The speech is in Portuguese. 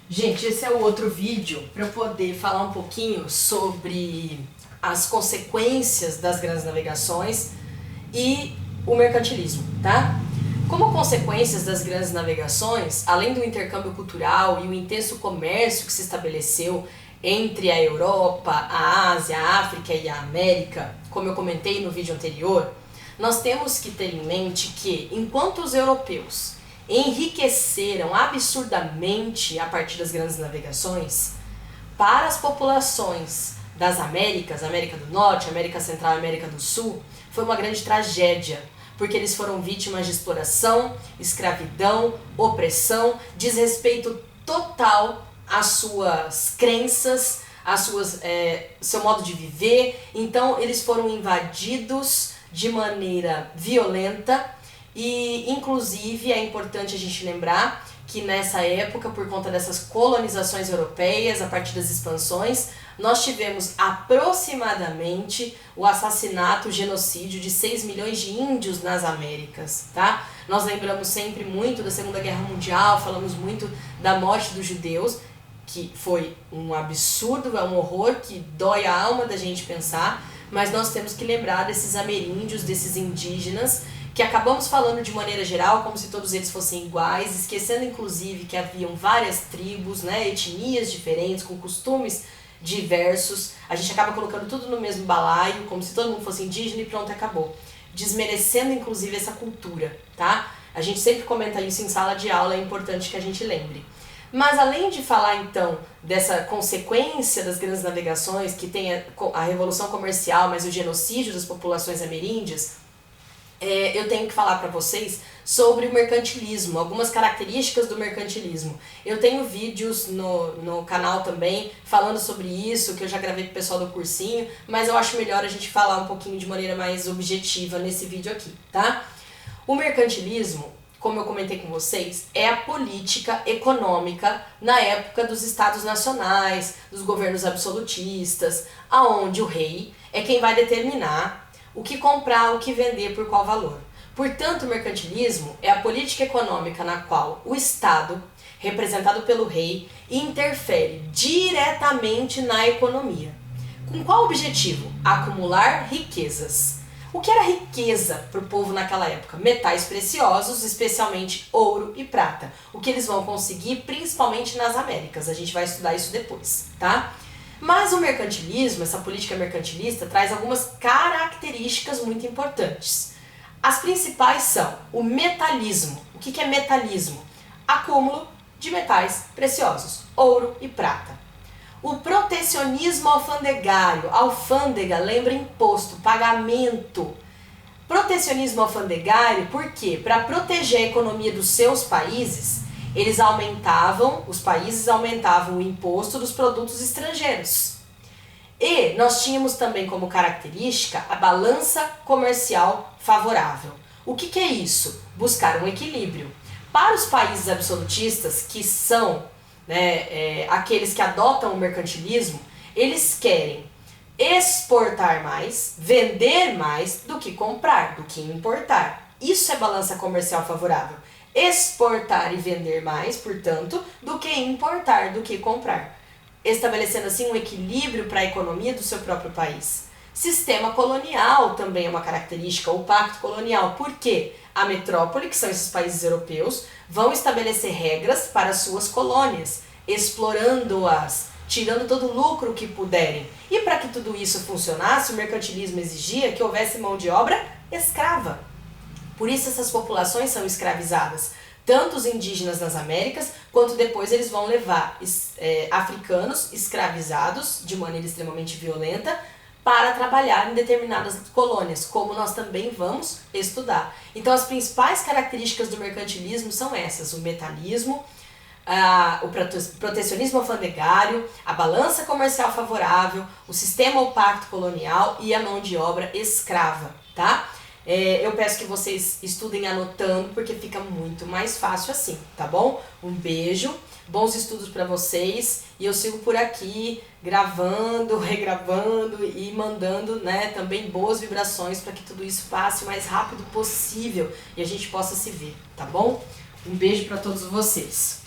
Gente, esse é o outro vídeo para eu poder falar um pouquinho sobre as consequências das grandes navegações e o mercantilismo, tá? Como consequências das grandes navegações, além do intercâmbio cultural e o intenso comércio que se estabeleceu entre a Europa, a Ásia, a África e a América, como eu comentei no vídeo anterior, nós temos que ter em mente que, enquanto os europeus enriqueceram absurdamente a partir das grandes navegações, para as populações das Américas, América do Norte, América Central e América do Sul, foi uma grande tragédia, porque eles foram vítimas de exploração, escravidão, opressão, desrespeito total às suas crenças, seu modo de viver. Então eles foram invadidos de maneira violenta. E, inclusive, é importante a gente lembrar que nessa época, por conta dessas colonizações europeias, a partir das expansões, nós tivemos aproximadamente o assassinato, o genocídio de 6 milhões de índios nas Américas, tá? Nós lembramos sempre muito da Segunda Guerra Mundial, falamos muito da morte dos judeus, que foi um absurdo, é um horror que dói a alma da gente pensar, mas nós temos que lembrar desses ameríndios, desses indígenas, que acabamos falando de maneira geral como se todos eles fossem iguais, esquecendo inclusive que haviam várias tribos, né, etnias diferentes, com costumes diversos. A gente acaba colocando tudo no mesmo balaio, como se todo mundo fosse indígena e pronto, acabou. Desmerecendo inclusive essa cultura, tá? A gente sempre comenta isso em sala de aula, é importante que a gente lembre. Mas além de falar então dessa consequência das grandes navegações, que tem a revolução comercial, mas o genocídio das populações ameríndias, eu tenho que falar para vocês sobre o mercantilismo, algumas características do mercantilismo. Eu tenho vídeos no canal também falando sobre isso, que eu já gravei pro pessoal do cursinho, mas eu acho melhor a gente falar um pouquinho de maneira mais objetiva nesse vídeo aqui, tá? O mercantilismo, como eu comentei com vocês, é a política econômica na época dos estados nacionais, dos governos absolutistas, aonde o rei é quem vai determinar o que comprar, o que vender, por qual valor. Portanto, o mercantilismo é a política econômica na qual o Estado, representado pelo rei, interfere diretamente na economia. Com qual objetivo? Acumular riquezas. O que era riqueza para o povo naquela época? Metais preciosos, especialmente ouro e prata. O que eles vão conseguir principalmente nas Américas. A gente vai estudar isso depois, tá? Mas o mercantilismo, essa política mercantilista, traz algumas características muito importantes. As principais são o metalismo. O que é metalismo? Acúmulo de metais preciosos, ouro e prata. O protecionismo alfandegário. Alfândega lembra imposto, pagamento. Protecionismo alfandegário, por quê? Para proteger a economia dos seus países, os países aumentavam o imposto dos produtos estrangeiros. E nós tínhamos também como característica a balança comercial favorável. O que é isso? Buscar um equilíbrio. Para os países absolutistas, que são aqueles que adotam o mercantilismo, eles querem exportar mais, vender mais do que comprar, do que importar. Isso é balança comercial favorável. Exportar e vender mais, portanto, do que importar, do que comprar. Estabelecendo assim um equilíbrio para a economia do seu próprio país. Sistema colonial também é uma característica, o pacto colonial. Por quê? A metrópole, que são esses países europeus, vão estabelecer regras para as suas colônias, explorando-as, tirando todo o lucro que puderem. E para que tudo isso funcionasse, o mercantilismo exigia que houvesse mão de obra escrava. Por isso essas populações são escravizadas, tanto os indígenas nas Américas, quanto depois eles vão levar africanos escravizados de maneira extremamente violenta para trabalhar em determinadas colônias, como nós também vamos estudar. Então as principais características do mercantilismo são essas: o metalismo, o protecionismo alfandegário, a balança comercial favorável, o sistema ou pacto colonial e a mão de obra escrava, tá? Eu peço que vocês estudem anotando, porque fica muito mais fácil assim, tá bom? Um beijo, bons estudos para vocês, e eu sigo por aqui gravando, regravando e mandando, também boas vibrações para que tudo isso passe o mais rápido possível e a gente possa se ver, tá bom? Um beijo para todos vocês.